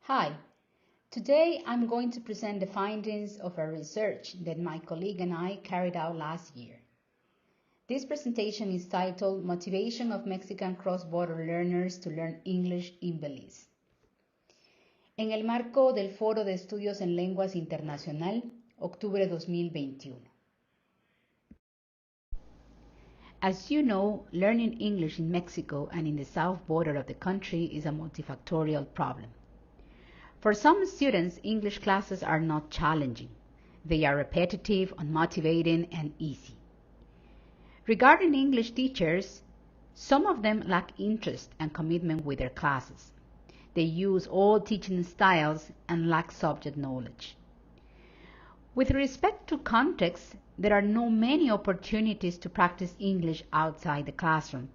Hi, today I'm going to present the findings of a research that my colleague and I carried out last year. This presentation is titled Motivation of Mexican Cross-Border Learners to Learn English in Belize. En el marco del Foro de Estudios en Lenguas Internacional, octubre 2021. As you know, learning English in Mexico and in the south border of the country is a multifactorial problem. For some students, English classes are not challenging. They are repetitive, unmotivating, and easy. Regarding English teachers, some of them lack interest and commitment with their classes. They use old teaching styles and lack subject knowledge. With respect to context, there are not many opportunities to practice English outside the classroom,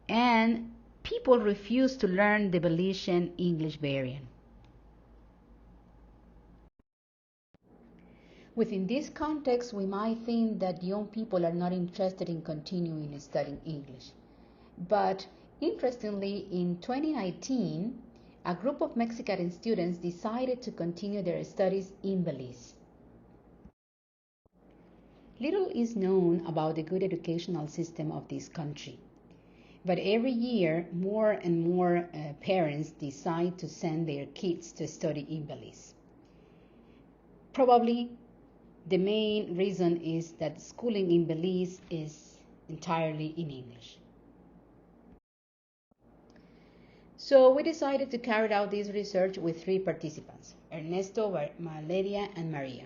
and people refuse to learn the Belizean English variant. Within this context, we might think that young people are not interested in continuing studying English. But interestingly, in 2019, a group of Mexican students decided to continue their studies in Belize. Little is known about the good educational system of this country. But every year, more and more parents decide to send their kids to study in Belize. Probably the main reason is that schooling in Belize is entirely in English. So we decided to carry out this research with three participants, Ernesto, Valeria, and Maria.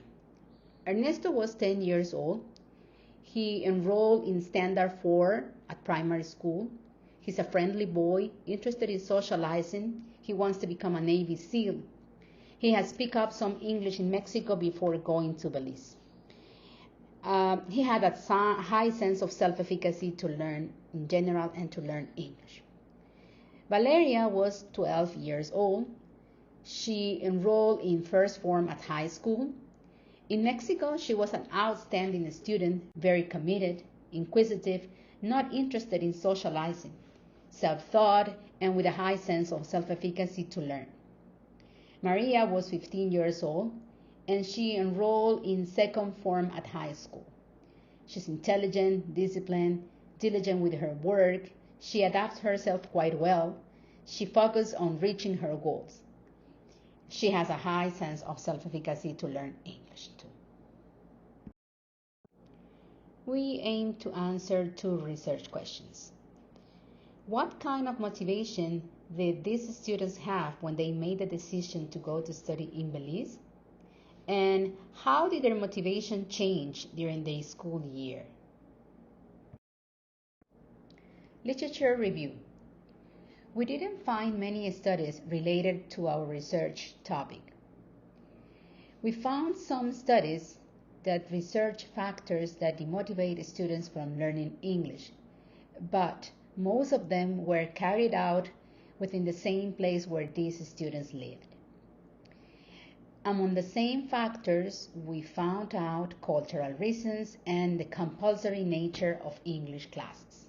Ernesto was 10 years old. He enrolled in Standard 4 at primary school. He's a friendly boy, interested in socializing. He wants to become a Navy SEAL. He has picked up some English in Mexico before going to Belize. He had a high sense of self-efficacy to learn in general and to learn English. Valeria was 12 years old. She enrolled in first form at high school. In Mexico, she was an outstanding student, very committed, inquisitive, not interested in socializing, self-taught, and with a high sense of self-efficacy to learn. Maria was 15 years old, and she enrolled in second form at high school. She's intelligent, disciplined, diligent with her work. She adapts herself quite well. She focuses on reaching her goals. She has a high sense of self-efficacy to learn English too. We aim to answer two research questions. What kind of motivation did these students have when they made the decision to go to study in Belize? And how did their motivation change during their school year? Literature review. We didn't find many studies related to our research topic. We found some studies that research factors that demotivate students from learning English, but most of them were carried out within the same place where these students lived. Among the same factors, we found out cultural reasons and the compulsory nature of English classes.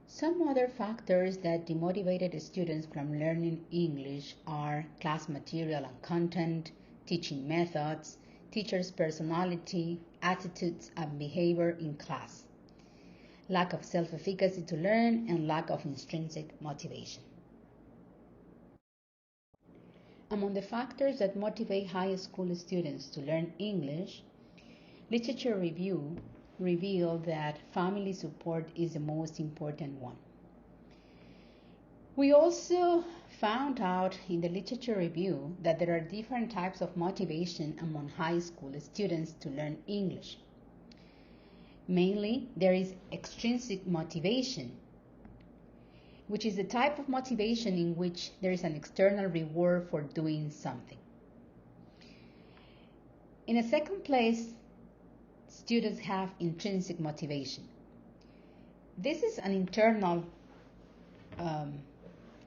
Some other factors that demotivated students from learning English are class material and content, teaching methods, teachers' personality, attitudes, and behavior in class, lack of self-efficacy to learn, and lack of intrinsic motivation. Among the factors that motivate high school students to learn English, literature review revealed that family support is the most important one. We also found out in the literature review that there are different types of motivation among high school students to learn English. Mainly, there is extrinsic motivation, which is the type of motivation in which there is an external reward for doing something. In a second place, students have intrinsic motivation. This is an internal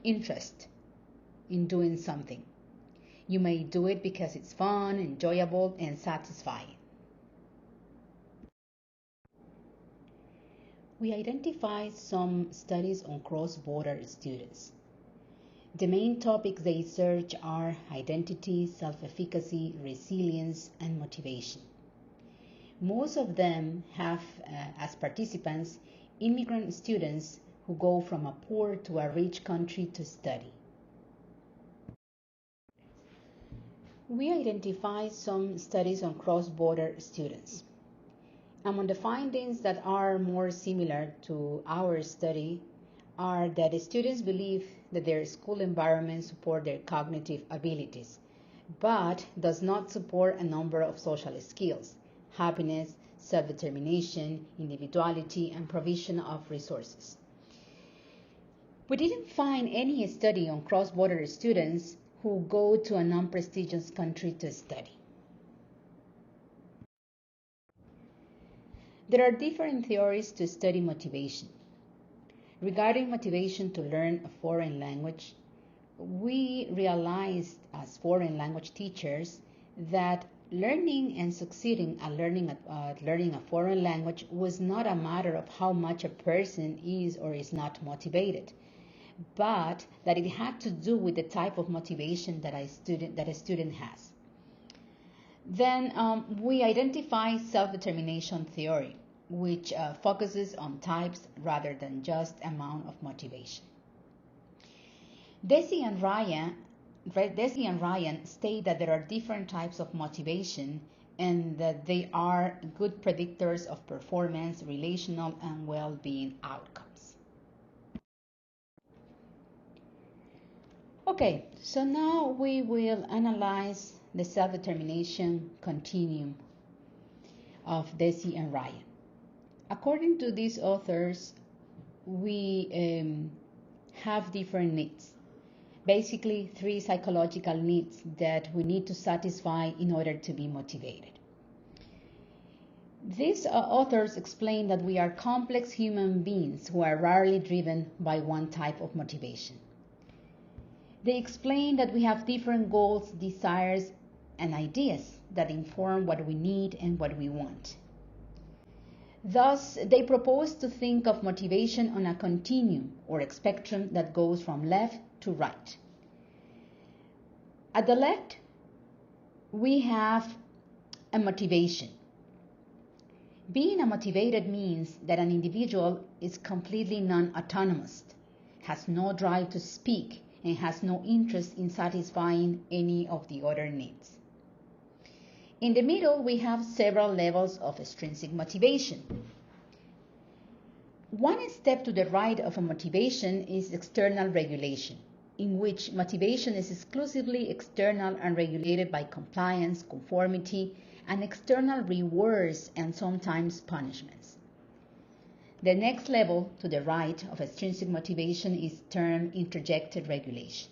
interest in doing something. You may do it because it's fun, enjoyable, and satisfying. We identified some studies on cross-border students. The main topics they search are identity, self-efficacy, resilience, and motivation. Most of them have as participants immigrant students who go from a poor to a rich country to study. We identify some studies on cross-border students. Among the findings that are more similar to our study are that the students believe that their school environment supports their cognitive abilities, but does not support a number of social skills: happiness, self-determination, individuality, and provision of resources. We didn't find any study on cross-border students who go to a non-prestigious country to study. There are different theories to study motivation. Regarding motivation to learn a foreign language, we realized as foreign language teachers that learning and succeeding at learning a foreign language was not a matter of how much a person is or is not motivated, but that it had to do with the type of motivation that a student has. Then we identify self-determination theory, which focuses on types rather than just amount of motivation. Desi and Ryan state that there are different types of motivation and that they are good predictors of performance, relational, and well-being outcomes. Okay, so now we will analyze the self-determination continuum of Desi and Ryan. According to these authors, we have different needs. Basically, 3 psychological needs that we need to satisfy in order to be motivated. These authors explain that we are complex human beings who are rarely driven by one type of motivation. They explain that we have different goals, desires, and ideas that inform what we need and what we want. Thus, they propose to think of motivation on a continuum or a spectrum that goes from left to right. At the left, we have a motivation. Being a motivated means that an individual is completely non-autonomous, has no drive to speak, and has no interest in satisfying any of the other needs. In the middle, we have several levels of extrinsic motivation. One step to the right of a motivation is external regulation, in which motivation is exclusively external and regulated by compliance, conformity, and external rewards and sometimes punishments. The next level to the right of extrinsic motivation is termed introjected regulation.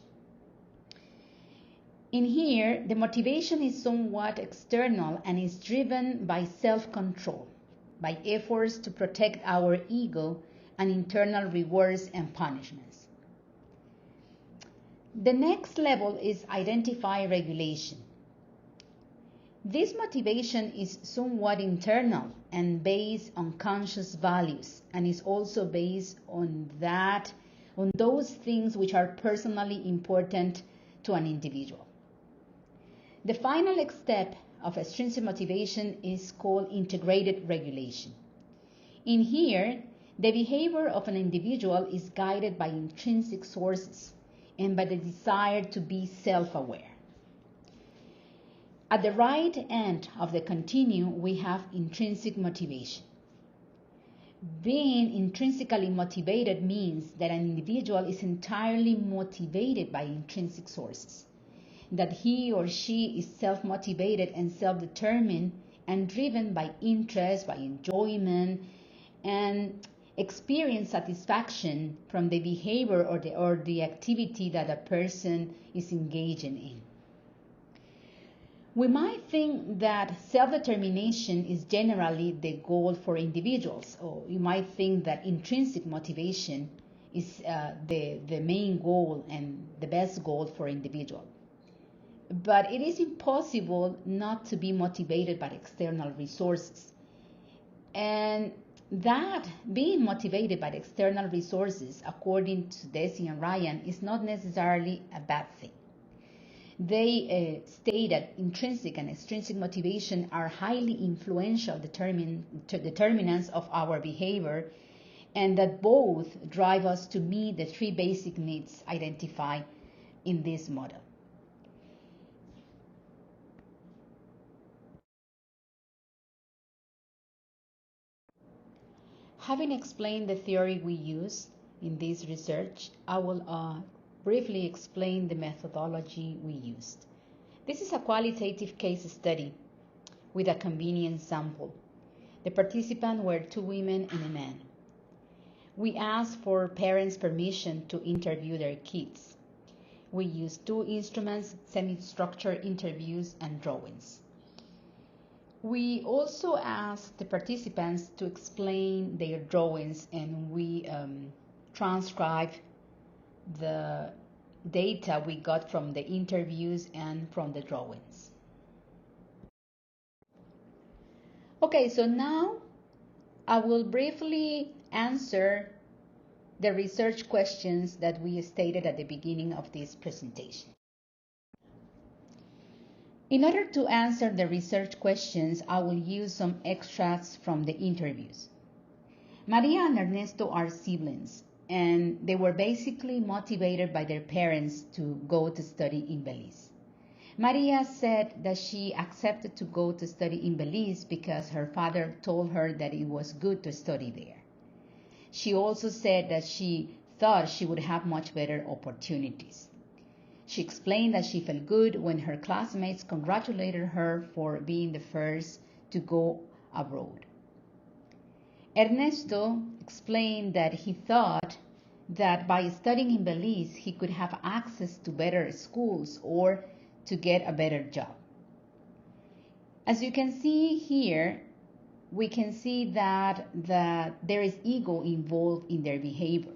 In here, the motivation is somewhat external and is driven by self-control, by efforts to protect our ego and internal rewards and punishments. The next level is identify regulation. This motivation is somewhat internal and based on conscious values, and is also based on those things which are personally important to an individual. The final step of extrinsic motivation is called integrated regulation. In here, the behavior of an individual is guided by intrinsic sources and by the desire to be self-aware. At the right end of the continuum, we have intrinsic motivation. Being intrinsically motivated means that an individual is entirely motivated by intrinsic sources, that he or she is self-motivated and self-determined and driven by interest, by enjoyment, and experience satisfaction from the behavior or the activity that a person is engaging in. We might think that self-determination is generally the goal for individuals, or you might think that intrinsic motivation is the main goal and the best goal for individuals. But it is impossible not to be motivated by external resources. And that being motivated by the external resources, according to Desi and Ryan, is not necessarily a bad thing. They state that intrinsic and extrinsic motivation are highly influential determinants of our behavior, and that both drive us to meet the three basic needs identified in this model. Having explained the theory we use in this research, I will briefly explain the methodology we used. This is a qualitative case study with a convenient sample. The participants were 2 women and a man. We asked for parents' permission to interview their kids. We used 2 instruments, semi-structured interviews, and drawings. We also asked the participants to explain their drawings, and we transcribed the data we got from the interviews and from the drawings. Okay, so now I will briefly answer the research questions that we stated at the beginning of this presentation. In order to answer the research questions, I will use some extracts from the interviews. Maria and Ernesto are siblings, and they were basically motivated by their parents to go to study in Belize. Maria said that she accepted to go to study in Belize because her father told her that it was good to study there. She also said that she thought she would have much better opportunities. She explained that she felt good when her classmates congratulated her for being the first to go abroad. Ernesto explained that he thought that by studying in Belize, he could have access to better schools or to get a better job. As you can see here, we can see that there is ego involved in their behavior.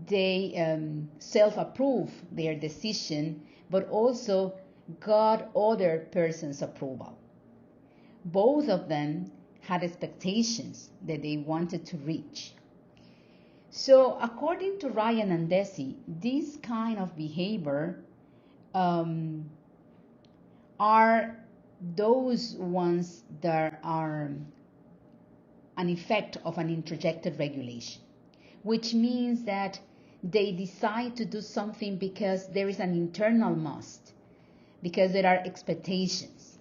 They self-approve their decision, but also got other person's approval. Both of them had expectations that they wanted to reach. So according to Ryan and Desi, this kind of behavior are those ones that are an effect of an introjected regulation, which means that they decide to do something because there is an internal must, because there are expectations.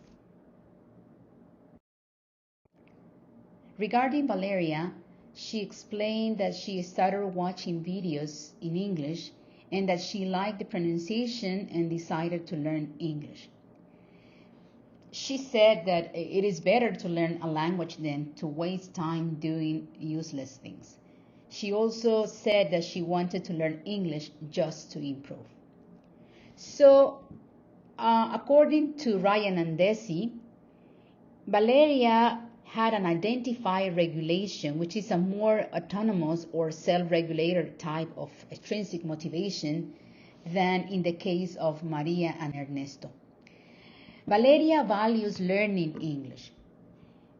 Regarding Valeria, she explained that she started watching videos in English and that she liked the pronunciation and decided to learn English. She said that it is better to learn a language than to waste time doing useless things. She also said that she wanted to learn English just to improve. So, according to Ryan and Desi, Valeria had an identified regulation, which is a more autonomous or self-regulated type of extrinsic motivation than in the case of Maria and Ernesto. Valeria values learning English.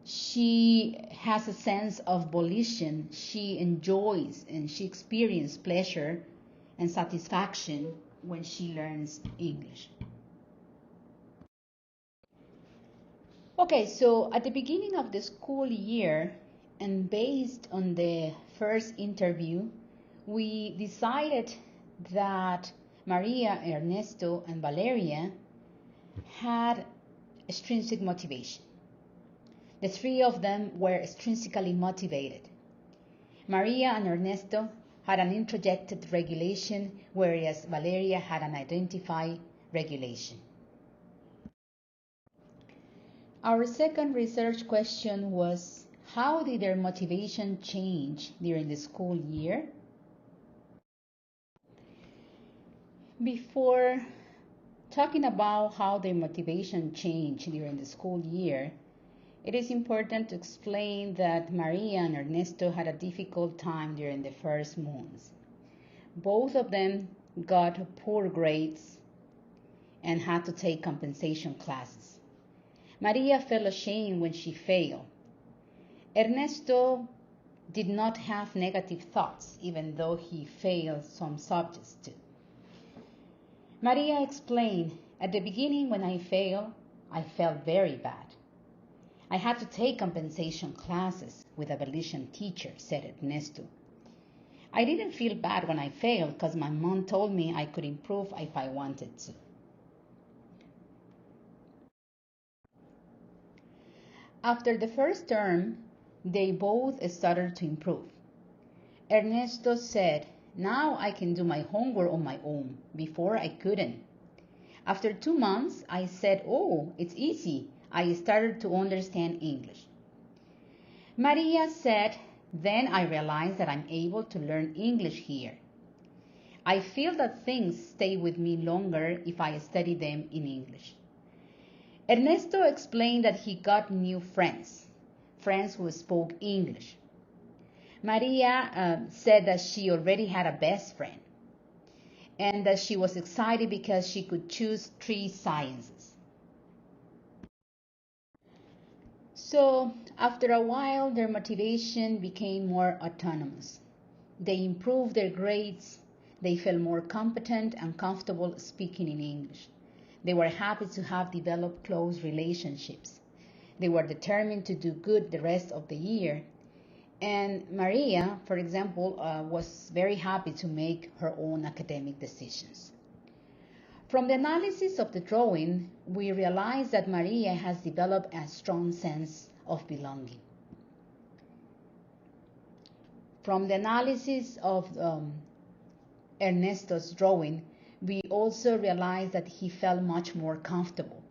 She has a sense of volition. She enjoys and she experiences pleasure and satisfaction when she learns English. Okay, so at the beginning of the school year, and based on the first interview, we decided that Maria, Ernesto, and Valeria had extrinsic motivation. The 3 of them were extrinsically motivated. Maria and Ernesto had an introjected regulation, whereas Valeria had an identified regulation. Our second research question was, how did their motivation change during the school year? Before talking about how their motivation changed during the school year, it is important to explain that Maria and Ernesto had a difficult time during the first months. Both of them got poor grades and had to take compensation classes. Maria felt ashamed when she failed, Ernesto did not have negative thoughts, even though he failed some subjects too. Maria explained, at the beginning when I failed, I felt very bad. I had to take compensation classes with a Belizean teacher, said Ernesto. I didn't feel bad when I failed because my mom told me I could improve if I wanted to. After the first term, they both started to improve. Ernesto said, now I can do my homework on my own. Before I couldn't. After 2 months, I said, oh, it's easy. I started to understand English. Maria said, then I realized that I'm able to learn English here. I feel that things stay with me longer if I study them in English. Ernesto explained that he got new friends who spoke English. Maria said that she already had a best friend and that she was excited because she could choose 3 sciences. So after a while, their motivation became more autonomous. They improved their grades. They felt more competent and comfortable speaking in English. They were happy to have developed close relationships. They were determined to do good the rest of the year. And Maria, for example, was very happy to make her own academic decisions. From the analysis of the drawing, we realize that Maria has developed a strong sense of belonging. From the analysis of Ernesto's drawing, we also realize that he felt much more comfortable.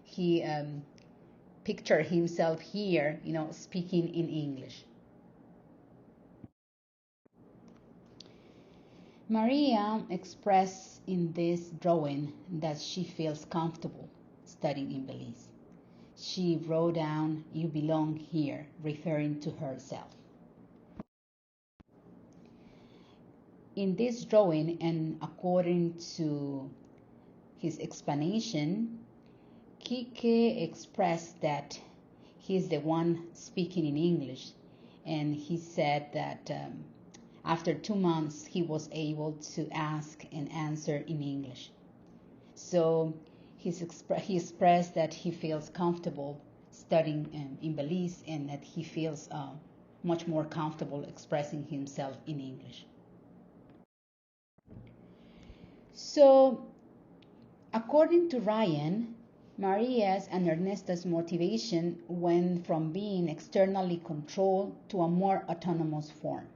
He pictured himself here, speaking in English. Maria expressed in this drawing that she feels comfortable studying in Belize. She wrote down, "You belong here," referring to herself. In this drawing, and according to his explanation, Kike expressed that he's the one speaking in English, and he said that after 2 months he was able to ask and answer in English. So he expressed that he feels comfortable studying in Belize and that he feels much more comfortable expressing himself in English. So, according to Ryan, Maria's and Ernesto's motivation went from being externally controlled to a more autonomous form.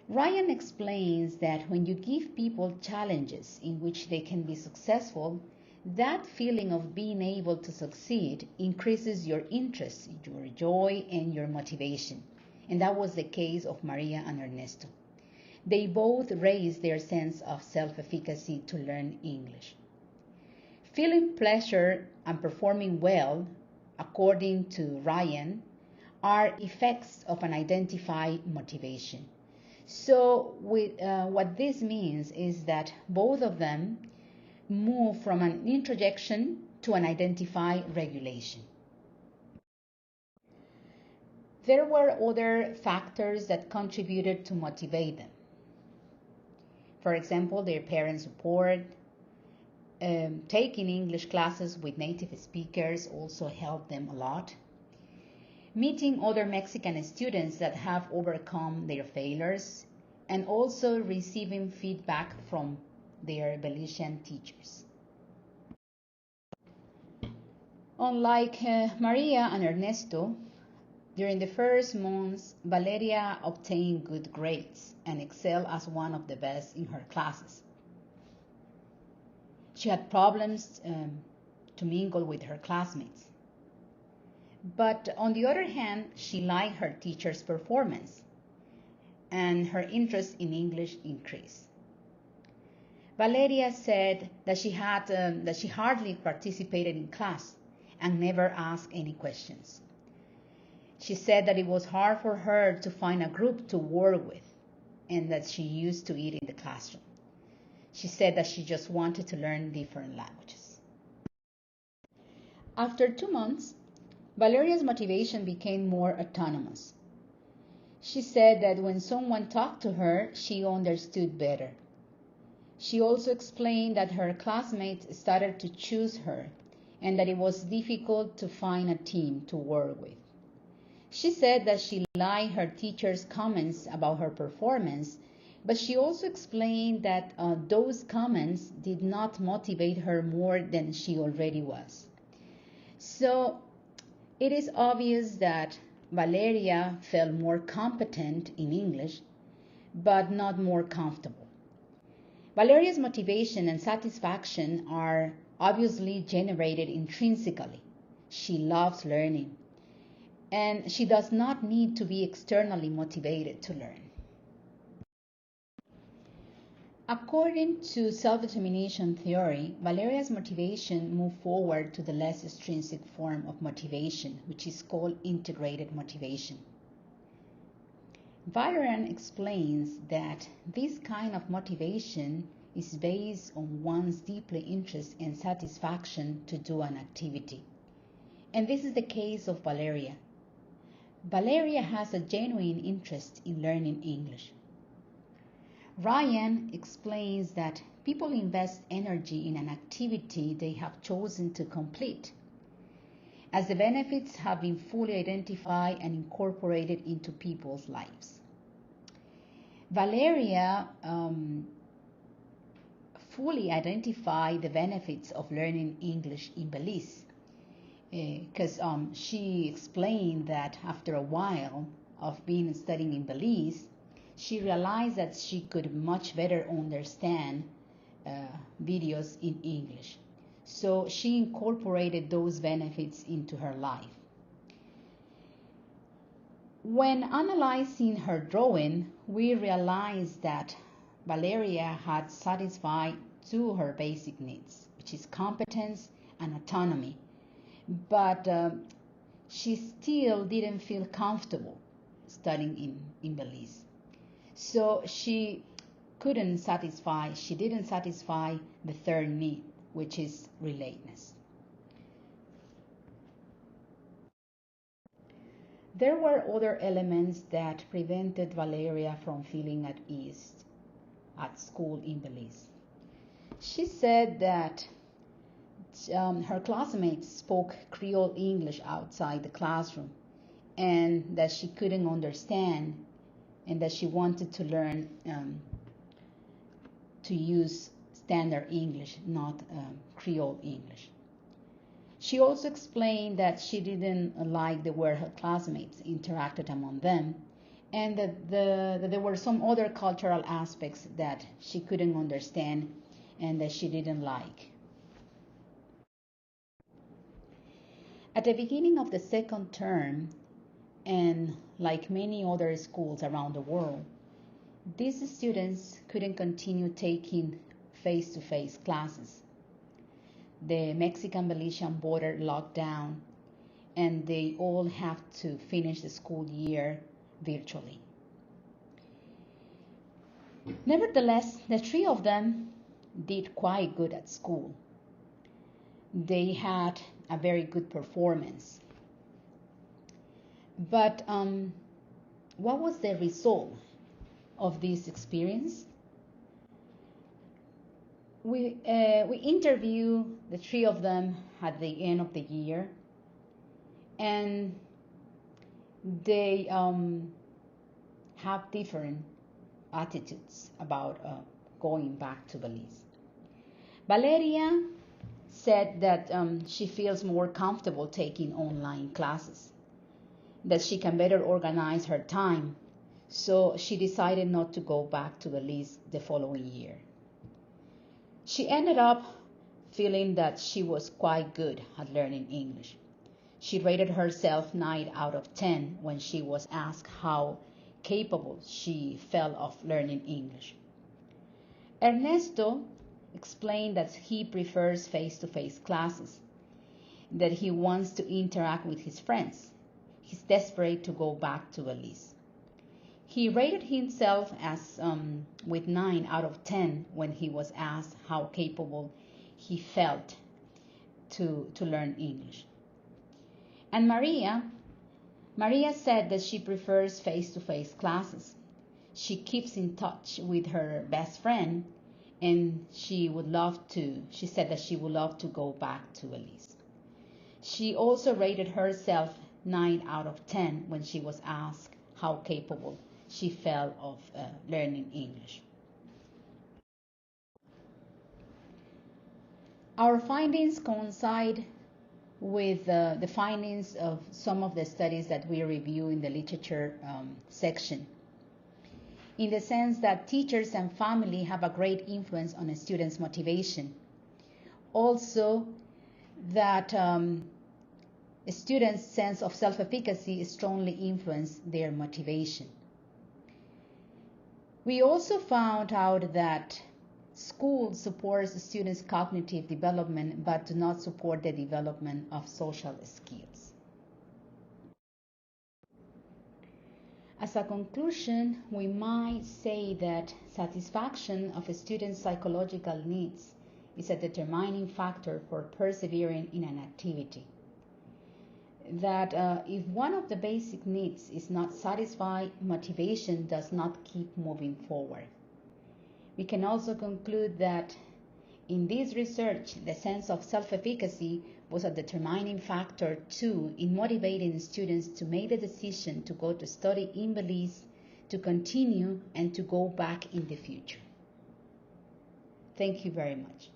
Ryan explains that when you give people challenges in which they can be successful, that feeling of being able to succeed increases your interest, your joy, and your motivation. And that was the case of Maria and Ernesto. They both raised their sense of self-efficacy to learn English. Feeling pleasure and performing well, according to Ryan, are effects of an identified motivation. So what this means is that both of them move from an introjection to an identified regulation. There were other factors that contributed to motivate them. For example, their parents' support. Taking English classes with native speakers also helped them a lot. Meeting other Mexican students that have overcome their failures, and also receiving feedback from their Belizean teachers. Unlike Maria and Ernesto, during the first months, Valeria obtained good grades and excelled as one of the best in her classes. She had problems to mingle with her classmates. But on the other hand, she liked her teacher's performance, and her interest in English increased. Valeria said that she hardly participated in class and never asked any questions. She said that it was hard for her to find a group to work with, and that she used to eat in the classroom. She said that she just wanted to learn different languages. After 2 months, Valeria's motivation became more autonomous. She said that when someone talked to her, she understood better. She also explained that her classmates started to choose her and that it was difficult to find a team to work with. She said that she liked her teacher's comments about her performance, but she also explained that those comments did not motivate her more than she already was. So it is obvious that Valeria felt more competent in English, but not more comfortable. Valeria's motivation and satisfaction are obviously generated intrinsically. She loves learning, and she does not need to be externally motivated to learn. According to self-determination theory, Valeria's motivation moved forward to the less extrinsic form of motivation, which is called integrated motivation. Valerian explains that this kind of motivation is based on one's deeply interest and satisfaction to do an activity. And this is the case of Valeria. Valeria has a genuine interest in learning English. Ryan explains that people invest energy in an activity they have chosen to complete, as the benefits have been fully identified and incorporated into people's lives. Valeria fully identified the benefits of learning English in Belize, because she explained that after a while of being studying in Belize, she realized that she could much better understand videos in English. So she incorporated those benefits into her life. When analyzing her drawing, we realized that Valeria had satisfied two of her basic needs, which is competence and autonomy. But she still didn't feel comfortable studying in Belize. So she didn't satisfy the third need, which is relatedness. There were other elements that prevented Valeria from feeling at ease at school in Belize. She said that her classmates spoke Creole English outside the classroom and that she couldn't understand, and that she wanted to learn to use standard English, not Creole English. She also explained that she didn't like the way her classmates interacted among them, and that there were some other cultural aspects that she couldn't understand and that she didn't like. At the beginning of the second term, and like many other schools around the world, these students couldn't continue taking face-to-face classes. The Mexican-Belizean border locked down, and they all have to finish the school year virtually. Nevertheless, the three of them did quite good at school. They had a very good performance. But what was the result of this experience? We interviewed the three of them at the end of the year, and they have different attitudes about going back to Belize. Valeria said that she feels more comfortable taking online classes, that she can better organize her time, so she decided not to go back to Belize the following year. She ended up feeling that she was quite good at learning English. She rated herself 9 out of 10 when she was asked how capable she felt of learning English. Ernesto explained that he prefers face-to-face classes, that he wants to interact with his friends. He's desperate to go back to Belize. He rated himself as with 9 out of 10 when he was asked how capable he felt to learn English. And Maria said that she prefers face-to-face classes. She keeps in touch with her best friend, and she said that she would love to go back to Belize. She also rated herself 9 out of 10 when she was asked how capable she felt of learning English. Our findings coincide with the findings of some of the studies that we review in the literature section, in the sense that teachers and family have a great influence on a student's motivation. Also, that a student's sense of self-efficacy strongly influences their motivation. We also found out that school supports students' cognitive development but do not support the development of social skills. As a conclusion, we might say that satisfaction of a student's psychological needs is a determining factor for persevering in an activity. That if one of the basic needs is not satisfied, motivation does not keep moving forward. We can also conclude that in this research, the sense of self-efficacy was a determining factor too in motivating students to make the decision to go to study in Belize, to continue, and to go back in the future. Thank you very much.